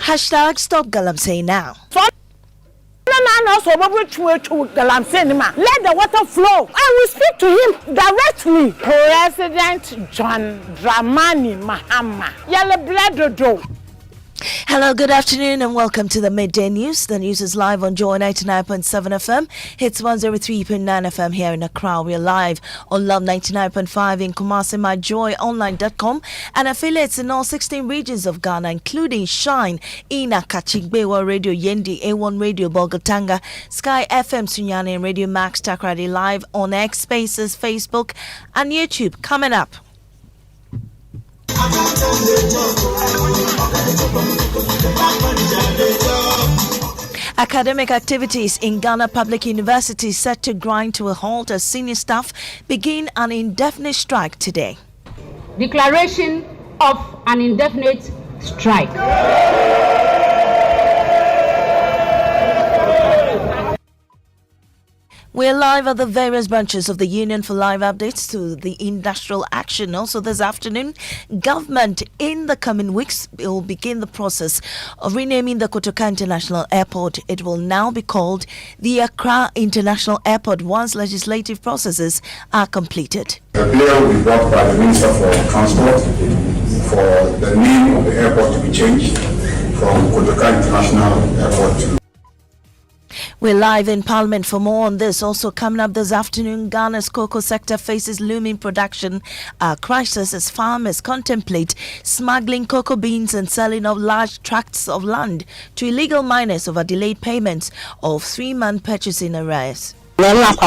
Hashtag stop galamsey now. Let the water flow. I will speak to him directly. President John Dramani Mahama. Yellow blood do. Hello, good afternoon, and welcome to the Midday News. The news is live on Joy 99.7 FM, hits 103.9 FM here in Accra. We're live on Love 99.5 in Kumasi, myjoyonline.com, and affiliates in all 16 regions of Ghana, including Shine, Ina, Kachigbewa Radio, Yendi, A1 Radio, Bogatanga, Sky FM, Sunyani, and Radio Max Takradi, live on X Spaces, Facebook, and YouTube. Coming up. Academic activities in Ghana public universities set to grind to a halt as senior staff begin an indefinite strike today. Declaration of an indefinite strike. We're live at the various branches of the Union for live updates to the industrial action. Also this afternoon, government in the coming weeks will begin the process of renaming the Kotoka International Airport. It will now be called the Accra International Airport once legislative processes are completed. A bill will be brought by the Minister for Transport for the name of the airport to be changed from Kotoka International Airport to We're live in Parliament for more on this. Also coming up this afternoon, Ghana's cocoa sector faces looming production crisis as farmers contemplate smuggling cocoa beans and selling of large tracts of land to illegal miners over delayed payments of 3-month purchasing arrears. Yes,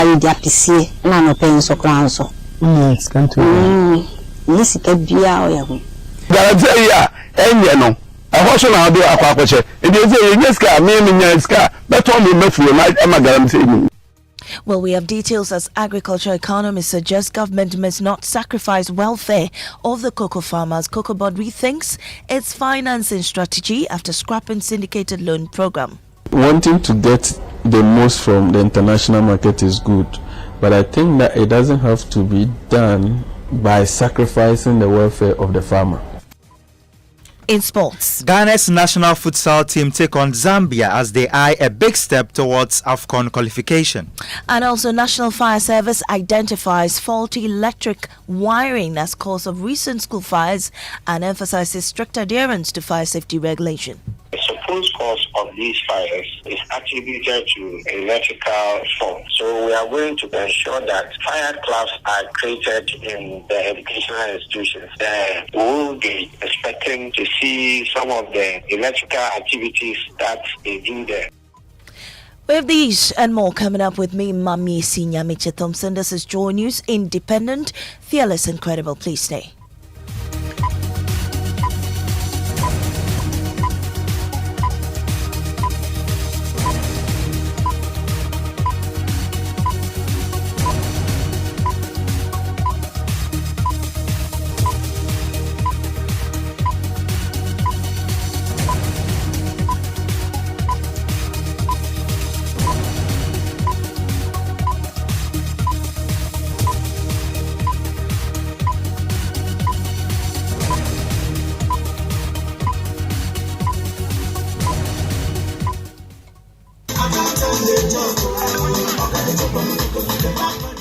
Well, we have details as agriculture economists suggest government must not sacrifice welfare of the cocoa farmers. Cocoa Board rethinks its financing strategy after scrapping syndicated loan program. Wanting to get the most from the international market is good, but I think that it doesn't have to be done by sacrificing the welfare of the farmer. In sports, Ghana's national futsal team take on Zambia as they eye a big step towards AFCON qualification. And also National Fire Service identifies faulty electric wiring as cause of recent school fires and emphasizes strict adherence to fire safety regulation. The supposed cause of these fires is attributed to electrical fault. So we are going to ensure that fire clubs are created in the educational institutions. We will be expecting to see some of the electrical activities that they do there. We have these and more coming up with me, Maame Esi Nyamekye Thompson. This is Joy News, independent, fearless and credible. Please stay.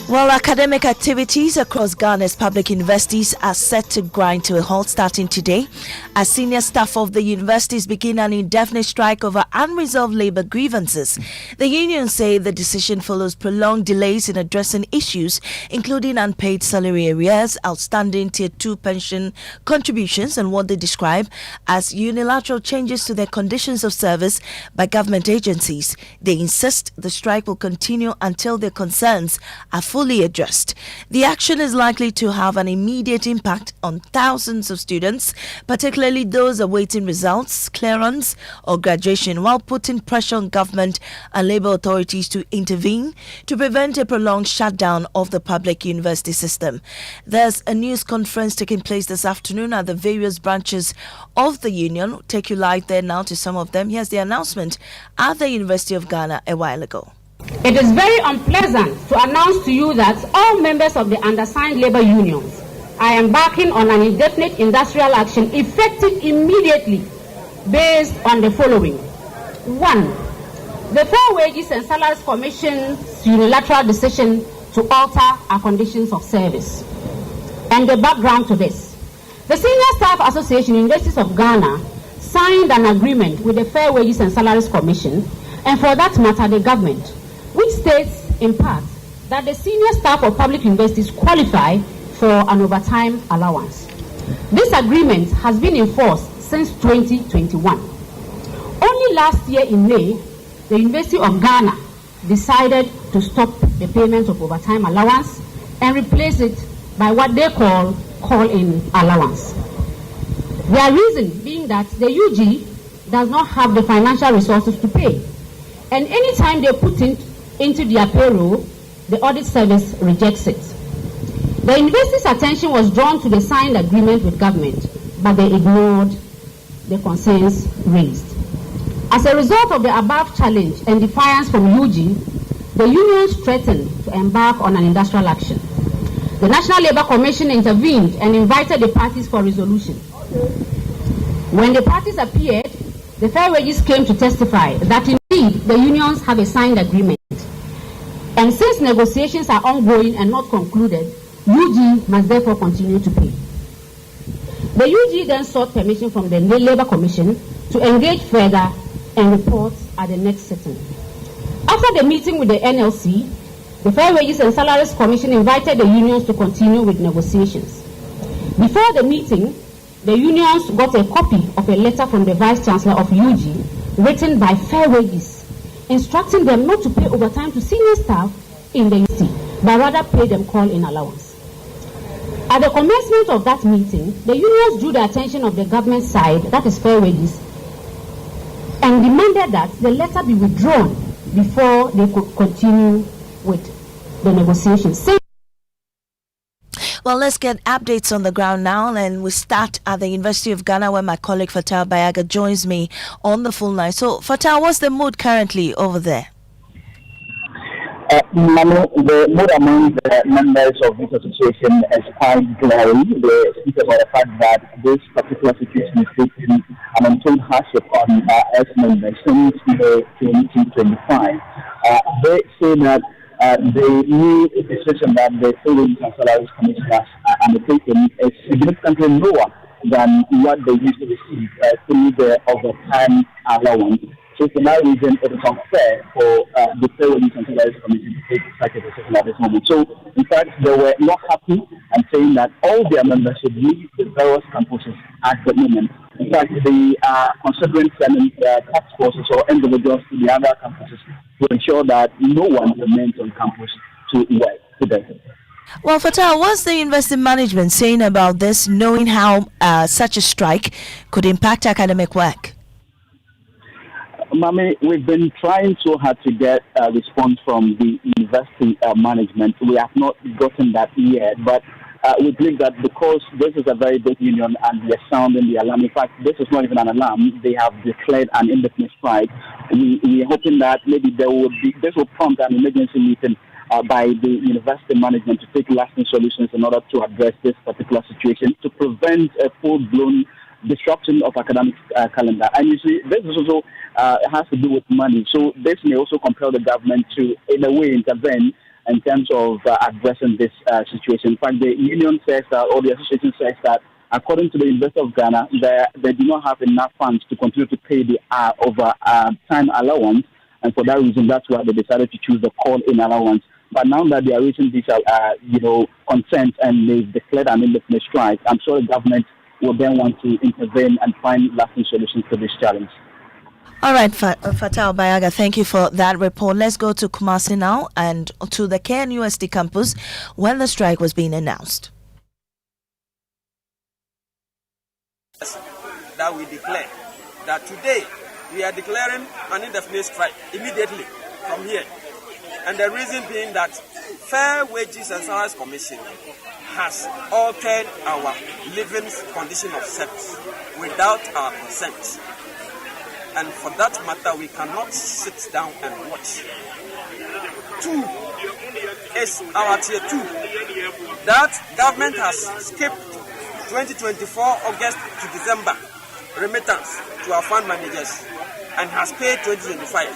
Well, academic activities across Ghana's public universities are set to grind to a halt starting today as senior staff of the universities begin an indefinite strike over unresolved labor grievances. The unions say the decision follows prolonged delays in addressing issues including unpaid salary arrears, outstanding Tier 2 pension contributions, and what they describe as unilateral changes to their conditions of service by government agencies. They insist the strike will continue until their concerns are fully addressed. The action is likely to have an immediate impact on thousands of students, particularly those awaiting results, clearance, or graduation, while putting pressure on government and labor authorities to intervene to prevent a prolonged shutdown of the public university system. There's a news conference taking place this afternoon at the various branches of the union. We'll take you live there now to some of them. Here's the announcement at the University of Ghana a while ago. It is very unpleasant to announce to you that all members of the undersigned labor unions are embarking on an indefinite industrial action effective immediately based on the following. 1. The Fair Wages and Salaries Commission's unilateral decision to alter our conditions of service. And the background to this. The Senior Staff Association Universities of Ghana signed an agreement with the Fair Wages and Salaries Commission, and for that matter the government, which states in part that the senior staff of public universities qualify for an overtime allowance. This agreement has been in force since 2021. Only last year in May, the University of Ghana decided to stop the payment of overtime allowance and replace it by what they call-in allowance. Their reason being that the UG does not have the financial resources to pay, and anytime they put it into their payroll, the audit service rejects it. The university's attention was drawn to the signed agreement with government, but they ignored the concerns raised. As a result of the above challenge and defiance from UG, the unions threatened to embark on an industrial action. The National Labour Commission intervened and invited the parties for resolution. When the parties appeared, the Fair Wages came to testify that indeed the unions have a signed agreement. And since negotiations are ongoing and not concluded, UG must therefore continue to pay. The UG then sought permission from the Labour Commission to engage further and report at the next sitting. After the meeting with the NLC, the Fair Wages and Salaries Commission invited the unions to continue with negotiations. Before the meeting, the unions got a copy of a letter from the Vice Chancellor of UG written by Fair Wages, instructing them not to pay overtime to senior staff in the university, but rather pay them call-in allowance. At the commencement of that meeting, the unions drew the attention of the government side, that is Fair Wages, and demanded that the letter be withdrawn before they could continue with the negotiations. Well, let's get updates on the ground now, and we start at the University of Ghana, where my colleague Fatah Bayaga joins me on the full line. So, Fatah, what's the mood currently over there? Maame, the mood among the members of this association is quite glaring. They speak about the fact that this particular situation is facing an untold hardship on S members since May 2025. They say that the new decision that the Fair Wages and Salaries Commission has undertaken is significantly lower than what they used to receive through the overtime allowance. So for that reason, it is unfair for the Fair Wages and Salaries Commission to take such a decision at this moment. So, in fact, they were not happy and saying that all their members should leave the various campuses at the moment. In fact, they are considering sending task forces or individuals to the other campuses to ensure that no one remains on campus to work today. Well, Fatah, what's the university management saying about this, knowing how such a strike could impact academic work? Maame, we've been trying so hard to get a response from the university management. We have not gotten that yet, but we believe that because this is a very big union and we are sounding the alarm. In fact, this is not even an alarm. They have declared an indefinite strike. We are hoping that maybe this will prompt an emergency meeting by the university management to take lasting solutions in order to address this particular situation, to prevent a full-blown disruption of academic calendar. And you see, this is also has to do with money. So this may also compel the government to, in a way, intervene in terms of addressing this situation. In fact, the union says that, or the association says that, according to the University of Ghana, they do not have enough funds to continue to pay the time allowance, and for that reason, that's why they decided to choose the call-in allowance. But now that they are reaching these, consent and they've declared an indefinite strike, I'm sure the government will then want to intervene and find lasting solutions to this challenge. All right, Fatah Bayaga, thank you for that report. Let's go to Kumasi now and to the KNUST campus when the strike was being announced. That we declare that today we are declaring an indefinite strike immediately from here. And the reason being that Fair Wages and Salaries Commission has altered our living condition of service without our consent. And for that matter, we cannot sit down and watch. 2 is our tier 2. That government has skipped 2024 August to December remittance to our fund managers and has paid 2025.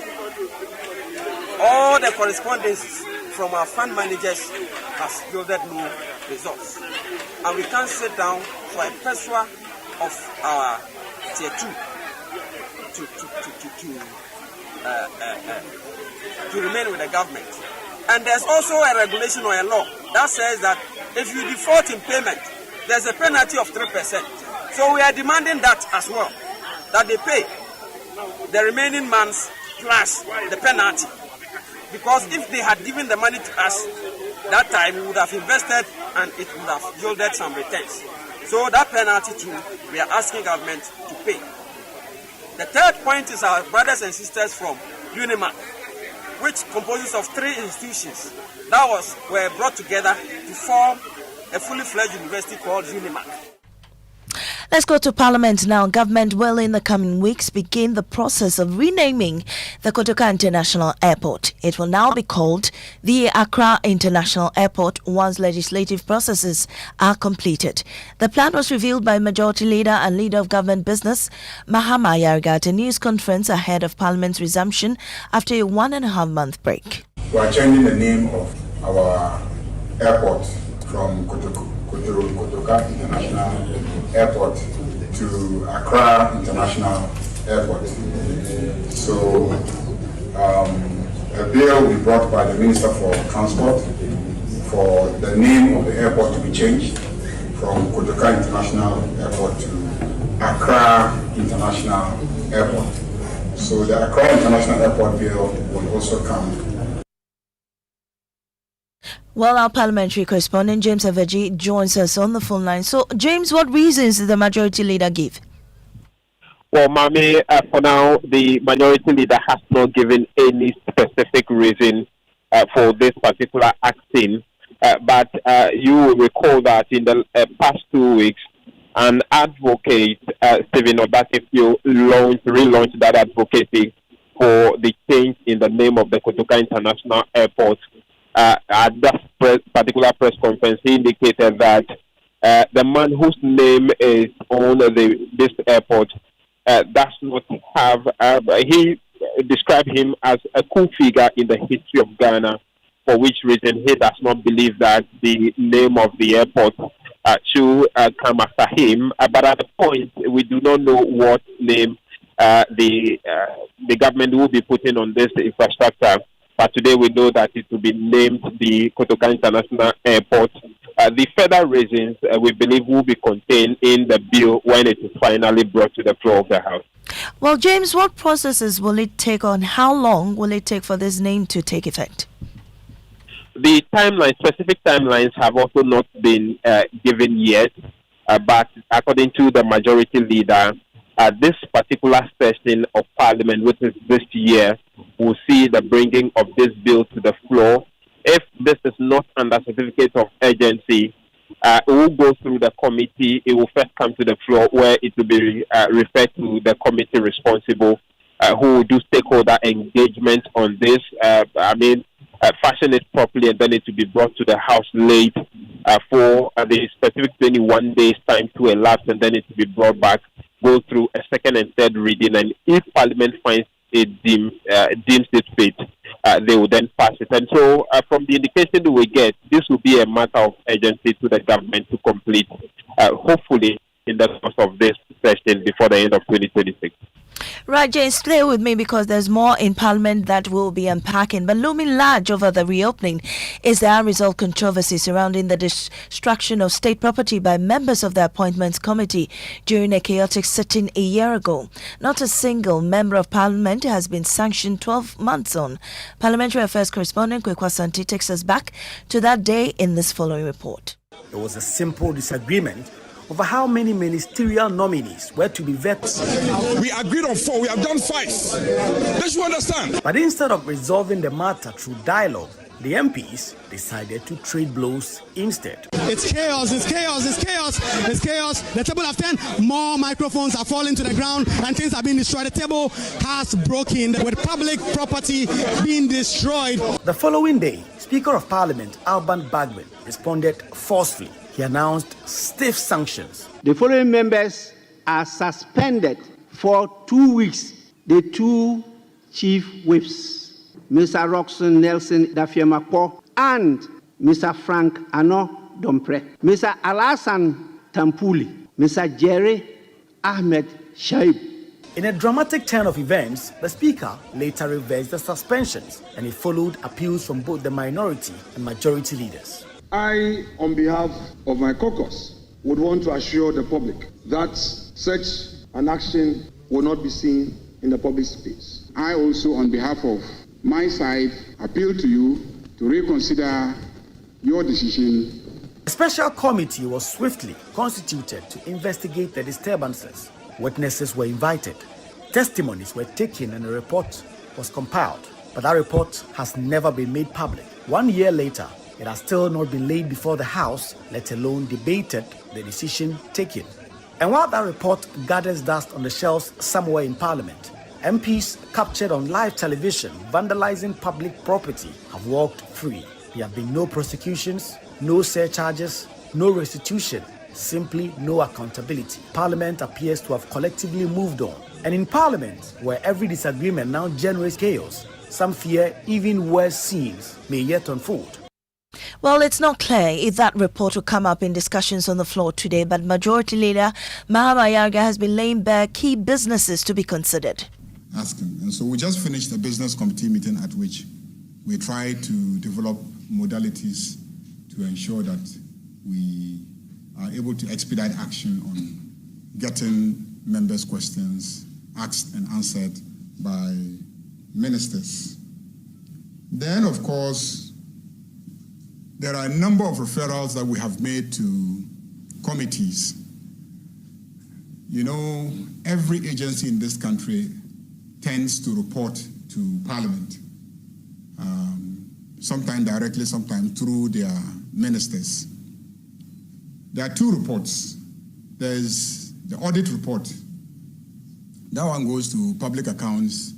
All the correspondences from our fund managers has yielded no results. And we can't sit down for a pursuit of our tier 2 to remain with the government. And there's also a regulation or a law that says that if you default in payment, there's a penalty of 3%. So we are demanding that as well, that they pay the remaining months plus the penalty. Because if they had given the money to us that time, we would have invested and it would have yielded some returns. So that penalty too, we are asking government to pay. The third point is our brothers and sisters from UNIMAC, which composes of 3 institutions that were brought together to form a fully fledged university called UNIMAC. Let's go to Parliament now. Government will in the coming weeks begin the process of renaming the Kotoka International Airport. It will now be called the Accra International Airport once legislative processes are completed. The plan was revealed by Majority Leader and Leader of Government Business, Mahama Yarga, at a news conference ahead of Parliament's resumption after a 1.5-month break. We are changing the name of our airport from Kotoka International Airport to Accra International Airport. So a bill will be brought by the Minister for Transport for the name of the airport to be changed from Kotoka International Airport to Accra International Airport. So the Accra International Airport bill will also come. Well, our parliamentary correspondent James Aveji joins us on the phone line. So, James, what reasons did the Majority Leader give? Well, Maame, for now, the Majority Leader has not given any specific reason for this particular action. But you will recall that in the past 2 weeks, an advocate, Stephen Odakefio, relaunched that advocacy for the change in the name of the Kotoka International Airport. At that particular press conference, he indicated that the man whose name is on this airport does not have. He described him as a cool figure in the history of Ghana, for which reason he does not believe that the name of the airport should come after him. But at the point, we do not know what name the government will be putting on this infrastructure. But today we know that it will be named the Kotoka International Airport. The further reasons we believe will be contained in the bill when it is finally brought to the floor of the House. Well, James, what processes will it take on? How long will it take for this name to take effect? The specific timelines have also not been given yet. But according to the Majority Leader, this particular session of Parliament, which is this year, will see the bringing of this bill to the floor. If this is not under certificate of urgency, it will go through the committee. It will first come to the floor where it will be referred to the committee responsible, who will do stakeholder engagement on this. Fashion it properly, and then it will be brought to the House late for the specific 21 days time to elapse, and then it will be brought back, go through a second and third reading, and if Parliament finds it deems it fit, they will then pass it. And so, from the indication we get, this will be a matter of urgency to the government to complete, hopefully in the course of this session before the end of 2026. Right, James, stay with me because there's more in Parliament that we'll be unpacking. But looming large over the reopening is the unresolved controversy surrounding the destruction of state property by members of the Appointments Committee during a chaotic sitting a year ago. Not a single member of Parliament has been sanctioned 12 months on. Parliamentary Affairs correspondent Kwekwa Santi takes us back to that day in this following report. There was a simple disagreement over how many ministerial nominees were to be vetted. We agreed on 4, we have done 5. Don't you understand? But instead of resolving the matter through dialogue, the MPs decided to trade blows instead. It's chaos, it's chaos, it's chaos, it's chaos. The table have turned, more microphones are falling to the ground and things are being destroyed. The table has broken with public property being destroyed. The following day, Speaker of Parliament Alban Bagwin responded forcefully. He announced stiff sanctions. The following members are suspended for 2 weeks. The two chief whips, Mr. Roxon Nelson Dafiamapo and Mr. Frank Ano Dompre, Mr. Alasan Tampuli, Mr. Jerry Ahmed Shaib. In a dramatic turn of events, the Speaker later reversed the suspensions, and it followed appeals from both the minority and majority leaders. I, on behalf of my caucus, would want to assure the public that such an action will not be seen in the public space. I also, on behalf of my side, appeal to you to reconsider your decision. A special committee was swiftly constituted to investigate the disturbances. Witnesses were invited, testimonies were taken, and a report was compiled. But that report has never been made public. 1 year later, it has still not been laid before the House, let alone debated the decision taken. And while that report gathers dust on the shelves somewhere in Parliament, MPs captured on live television vandalizing public property have walked free. There have been no prosecutions, no surcharges, no restitution, simply no accountability. Parliament appears to have collectively moved on. And in Parliament, where every disagreement now generates chaos, some fear even worse scenes may yet unfold. Well, it's not clear if that report will come up in discussions on the floor today, but Majority Leader Maame Esi has been laying bare key businesses to be considered. Asking. And so we just finished a business committee meeting at which we tried to develop modalities to ensure that we are able to expedite action on getting members' questions asked and answered by ministers. Then, of course, there are a number of referrals that we have made to committees. You know, every agency in this country tends to report to Parliament, sometimes directly, sometimes through their ministers. There are two reports. There's the audit report. That one goes to Public Accounts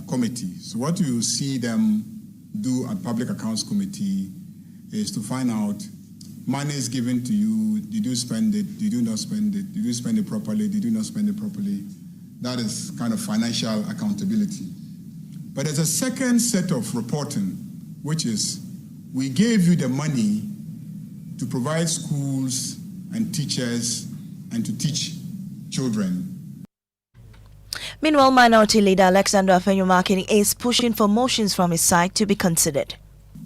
Committee. So what you see them do at Public Accounts Committee is to find out money is given to you, did you spend it, did you not spend it, did you spend it properly, did you not spend it properly. That is kind of financial accountability. But there's a second set of reporting, which is we gave you the money to provide schools and teachers and to teach children. Meanwhile, Minority Leader Alexander Afenyomarkin is pushing for motions from his side to be considered.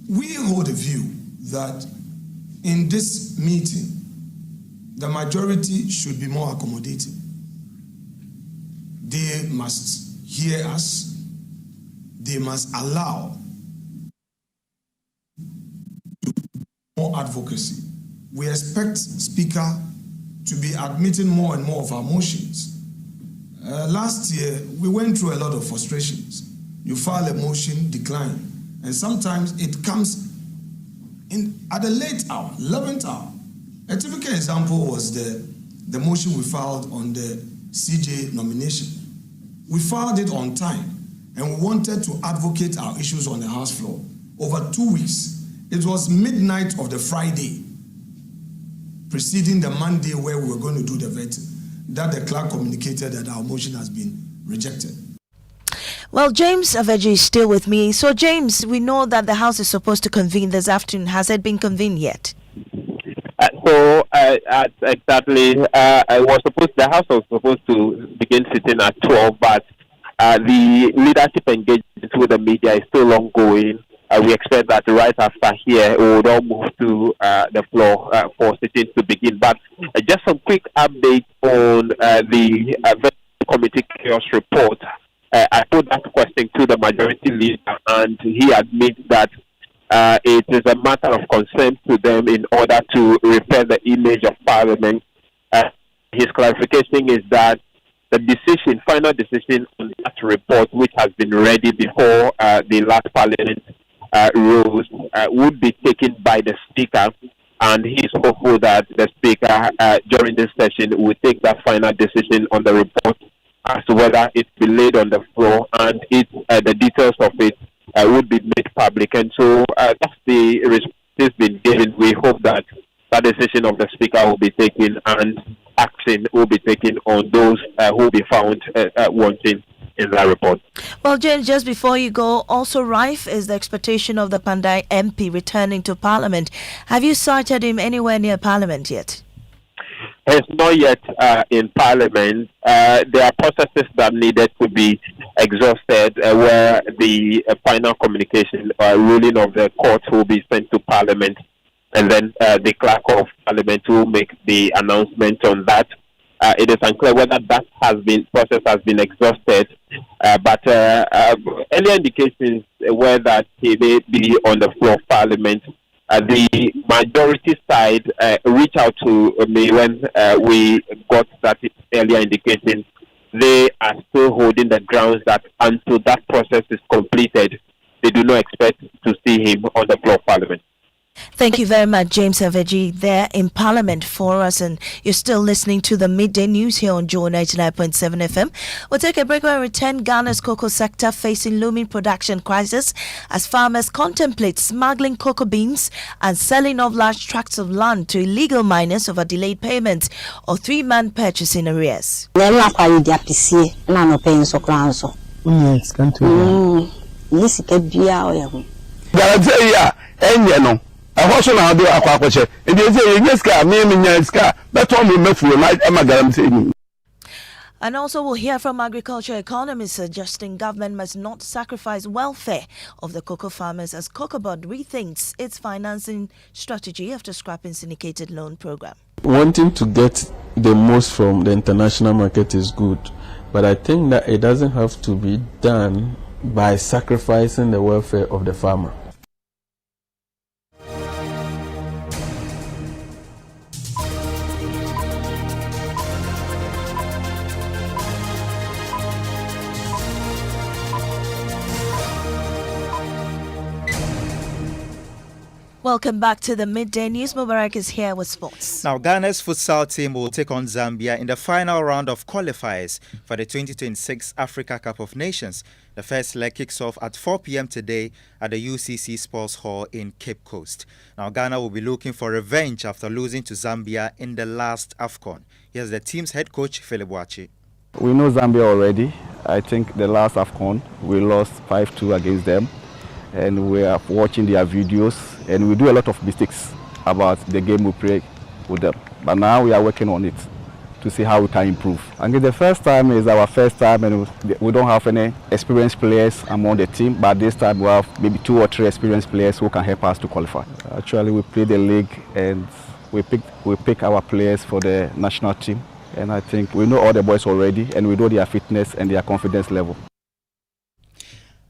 We hold a view that in this meeting, the majority should be more accommodating. They must hear us. They must allow more advocacy. We expect Speaker to be admitting more and more of our motions. Last year, we went through a lot of frustrations. You file a motion, decline, and sometimes it comes in at the late hour, 11th hour. A typical example was the motion we filed on the CJ nomination. We filed it on time, and we wanted to advocate our issues on the House floor over 2 weeks. It was midnight of the Friday preceding the Monday where we were going to do the vetting that the clerk communicated that our motion has been rejected. Well, James Aveji is still with me. So, James, we know that the House is supposed to convene this afternoon. Has it been convened yet? Exactly. The House was supposed to begin sitting at 12, but the leadership engagement with the media is still ongoing. We expect that right after here, we would all move to the floor for sitting to begin. But just some quick update on the committee chaos report. I put that question to the majority leader, and he admits that it is a matter of concern to them in order to repair the image of Parliament. His clarification is that the final decision on that report, which has been ready before the last Parliament rules, would be taken by the Speaker, and he is hopeful that the Speaker during this session will take that final decision on the report as to whether it be laid on the floor, and the details of it would be made public. And so that's the response been given. We hope that that decision of the Speaker will be taken and action action will be taken on those who will be found wanting in that report. Well, James, just before you go, also rife is the expectation of the Pandai MP returning to Parliament. Have you sighted him anywhere near Parliament yet? He's not yet in Parliament. There are processes that needed to be exhausted where the final communication ruling of the court will be sent to Parliament, and then the clerk of Parliament will make the announcement on that. It is unclear whether that process has been exhausted, but earlier indications were that he may be on the floor of Parliament. The majority side reached out to me when we got that earlier indication. They are still holding the grounds that until that process is completed, they do not expect to see him on the floor of Parliament. Thank you very much, James Aveji, there in Parliament for us. And you're still listening to the Midday News here on Joe 99.7 FM. We'll take a break when we return. Ghana's cocoa sector facing looming production crisis as farmers contemplate smuggling cocoa beans and selling off large tracts of land to illegal miners over delayed payments or 3-month purchase in arrears. Yes, And also we'll hear from agriculture economists suggesting government must not sacrifice welfare of the cocoa farmers as Cocoa Board rethinks its financing strategy after scrapping syndicated loan program. Wanting to get the most from the international market is good, but I think that it doesn't have to be done by sacrificing the welfare of the farmer. Welcome back to the Midday News. Mubarak is here with sports. Now, Ghana's futsal team will take on Zambia in the final round of qualifiers for the 2026 Africa Cup of Nations. The first leg kicks off at 4 p.m. today at the UCC Sports Hall in Cape Coast. Now, Ghana will be looking for revenge after losing to Zambia in the last AFCON. Here's the team's head coach, Philip Wachi. We know Zambia already. I think the last AFCON, we lost 5-2 against them. And we are watching their videos, and we do a lot of mistakes about the game we play with them. But now we are working on it to see how we can improve. I think the first time is our first time, and we don't have any experienced players among the team, but this time we have maybe 2 or 3 experienced players who can help us to qualify. Actually, we play the league, and we pick our players for the national team. And I think we know all the boys already, and we know their fitness and their confidence level.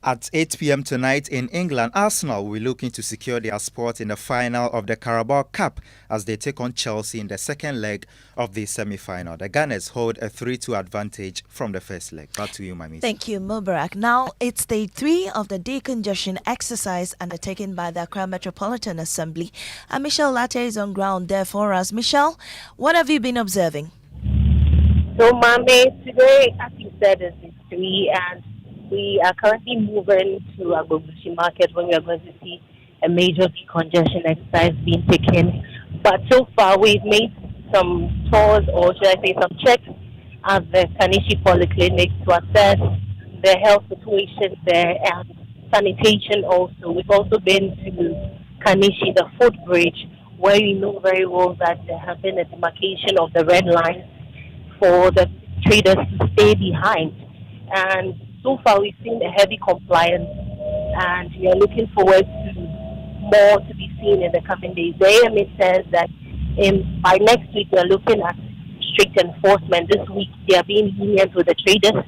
At 8 p.m. tonight in England, Arsenal will be looking to secure their spot in the final of the Carabao Cup as they take on Chelsea in the second leg of the semi-final. The Gunners hold a 3-2 advantage from the first leg. Back to you, Maame. Thank you, Mubarak. Now, it's day 3 of the decongestion exercise undertaken by the Accra Metropolitan Assembly. And Michelle Latte is on ground there for us. Michelle, what have you been observing? So, Maame, today, as you said, is day 3 and we are currently moving to Agbogbloshie Market when we are going to see a major decongestion exercise being taken. But so far, we've made some tours, or should I say some checks, at the Kanishi Polyclinic to assess the health situation there and sanitation also. We've also been to Kanishi, the footbridge, where we know very well that there has been a demarcation of the red line for the traders to stay behind. And so far, we've seen a heavy compliance, and we are looking forward to more to be seen in the coming days. The AMA says that by next week, we are looking at strict enforcement. This week, they are being lenient with the traders,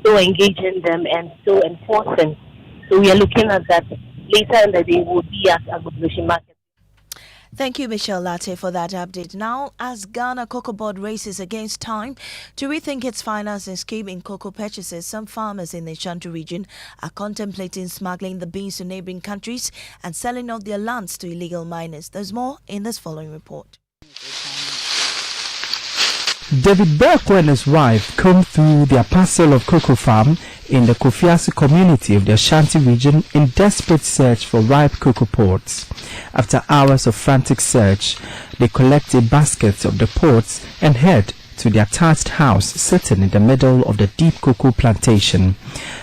still engaging them and still enforcing. So we are looking at that. Later in the day, we'll be at Agbogbloshie Market. Thank you, Michelle Latte, for that update. Now, as Ghana Cocoa Board races against time to rethink its financing scheme in cocoa purchases, some farmers in the Ashanti region are contemplating smuggling the beans to neighboring countries and selling off their lands to illegal miners. There's more in this following report. David Berko and his wife combed through their parcel of cocoa farm in the Kofiasi community of the Ashanti region in desperate search for ripe cocoa pods. After hours of frantic search, they collected baskets of the pods and head to their thatched house sitting in the middle of the deep cocoa plantation.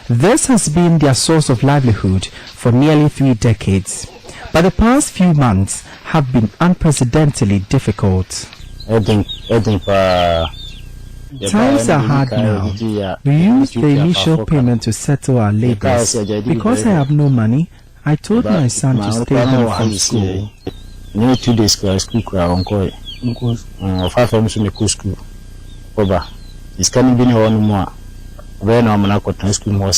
This has been their source of livelihood for nearly 3 decades. But the past few months have been unprecedentedly difficult. Times are hard now. We used the initial payment to settle our labors. Because I have no money, I told my son to stay home from school. 2 days school uncle. 5 school. It's coming in one more. When I'm not going school more.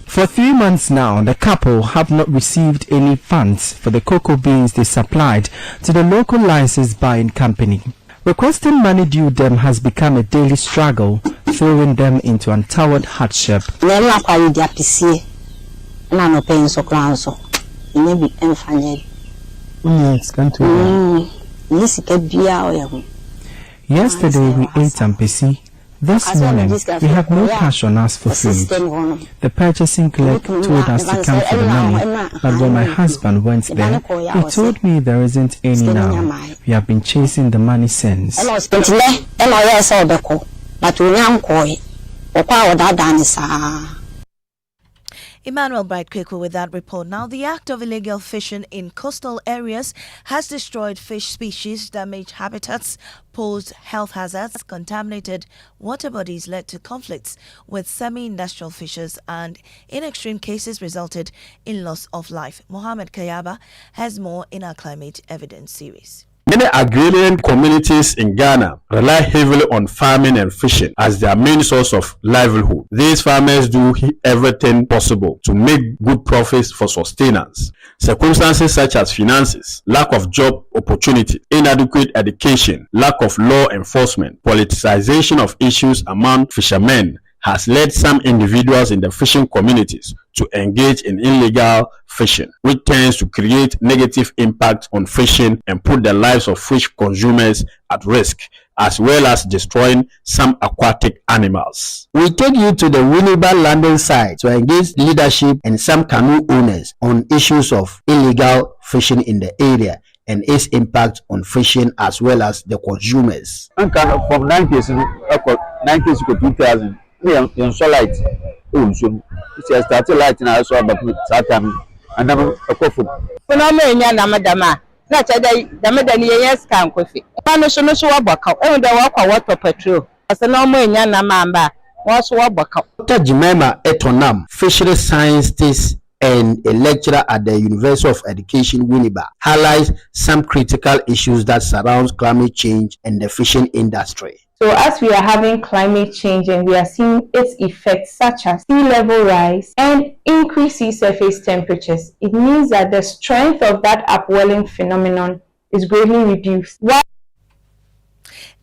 For 3 months now, the couple have not received any funds for the cocoa beans they supplied to the local license buying company. Requesting money due them has become a daily struggle, throwing them into untoward hardship. Yesterday we ate ampesi. This morning, we have no cash on us for food. The purchasing clerk told us to come for the money, but when my husband went there, he told me there isn't any now. We have been chasing the money since. Emmanuel Bright-Kweku with that report. Now, the act of illegal fishing in coastal areas has destroyed fish species, damaged habitats, posed health hazards, contaminated water bodies, led to conflicts with semi-industrial fishers, and in extreme cases resulted in loss of life. Mohammed Kayaba has more in our Climate Evidence series. Many agrarian communities in Ghana rely heavily on farming and fishing as their main source of livelihood. These farmers do everything possible to make good profits for sustenance. Circumstances such as finances, lack of job opportunity, inadequate education, lack of law enforcement, politicization of issues among fishermen has led some individuals in the fishing communities to engage in illegal fishing, which tends to create negative impact on fishing and put the lives of fish consumers at risk, as well as destroying some aquatic animals. We take you to the Winneba landing site to engage leadership and some canoe owners on issues of illegal fishing in the area and its impact on fishing as well as the consumers. From 90s to 2000. So light. It's started light and I saw about Saturn and I'm a coffee. When I'm in Yamadama, that's a day, the Midday yes can coffee. Panasono Wabaka, and the Waka water patrol. As a normal in Yanamamba was Wabaka. Dr. Jemima Etonam, fishery scientist and a lecturer at the University of Education, Winneba, highlights some critical issues that surround climate change and the fishing industry. So as we are having climate change and we are seeing its effects such as sea level rise and increased sea surface temperatures, it means that the strength of that upwelling phenomenon is greatly reduced.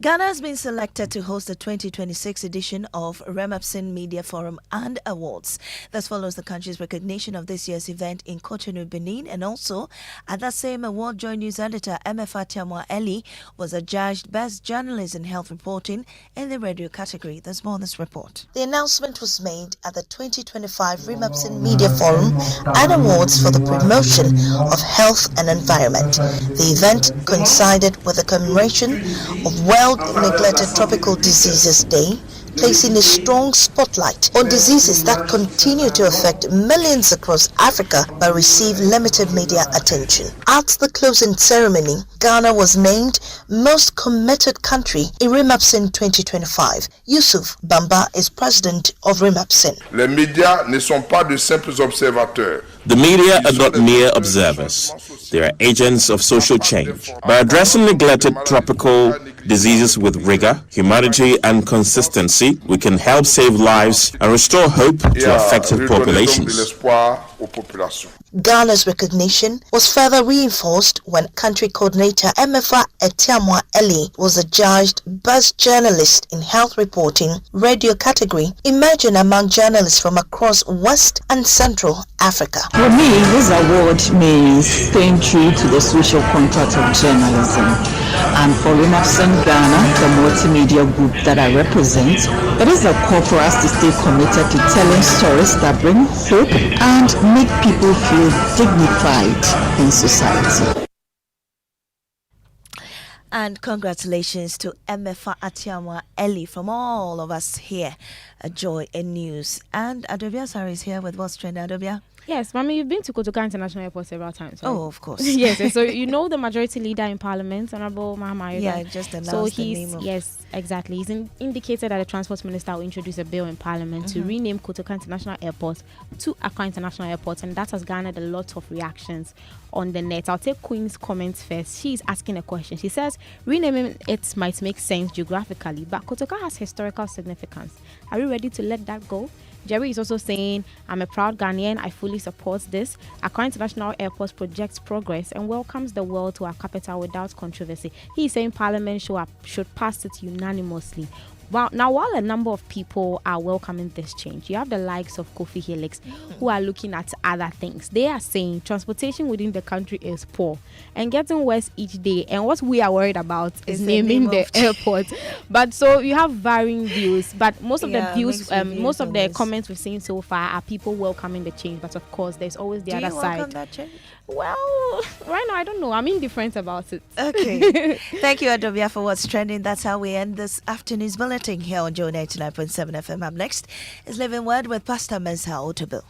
Ghana has been selected to host the 2026 edition of Remapsin Media Forum and Awards. This follows the country's recognition of this year's event in Cotonou, Benin, and also at that same award, Joint News editor MFA Tiamwa Eli was adjudged Best Journalist in Health Reporting in the radio category. There's more on this report. The announcement was made at the 2025 Remapsin Media Forum and Awards for the promotion of health and environment. The event coincided with the commemoration of Neglected Tropical Diseases Day, placing a strong spotlight on diseases that continue to affect millions across Africa but receive limited media attention. At the closing ceremony, Ghana was named Most Committed Country in Remapsin 2025. Yusuf Bamba is president of Remapsin. Les médias ne sont pas de simples observateurs. The media are not mere observers. They are agents of social change. By addressing neglected tropical diseases with rigor, humanity, and consistency, we can help save lives and restore hope to affected populations. Ghana's recognition was further reinforced when country coordinator MFA Tiamwa Eli was adjudged Best Journalist in Health Reporting radio category, emerging among journalists from across West and Central Africa. For me, this award means staying true to the social contract of journalism. And for Remapsin Ghana, the multimedia group that I represent, it is a call for us to stay committed to telling stories that bring hope and make people feel dignified in society. And congratulations to Emefa Atiamwa Eli from all of us here at Joy and News. And Adobia Sari is here with what's trending, Adobia. Yes, Mami, you've been to Kotoka International Airport several times, right? Oh, of course. Yes, and so you know the majority leader in Parliament, Honorable Maame Esi. Yeah, just announced so the name of... Yes, exactly. He's indicated that the Transport Minister will introduce a bill in Parliament to rename Kotoka International Airport to Accra International Airport, and that has garnered a lot of reactions on the net. I'll take Queen's comments first. She's asking a question. She says, renaming it might make sense geographically, but Kotoka has historical significance. Are we ready to let that go? Jerry is also saying, I'm a proud Ghanaian. I fully support this. Accra International Airport projects progress and welcomes the world to our capital without controversy. He is saying Parliament should pass it unanimously. Well, now, while a number of people are welcoming this change, you have the likes of Kofi Helix who are looking at other things. They are saying transportation within the country is poor and getting worse each day. And what we are worried about is naming the airport. But so you have varying views. But most of the views, most of the comments we've seen so far are people welcoming the change. But of course, there's always the other side. Do you welcome that change? Well, right now, I don't know. I'm indifferent about it. Okay. Thank you, Adobia, for what's trending. That's how we end this afternoon's bulletin here on Joy 99.7 FM. Up next is Living Word with Pastor Mensa Otabil.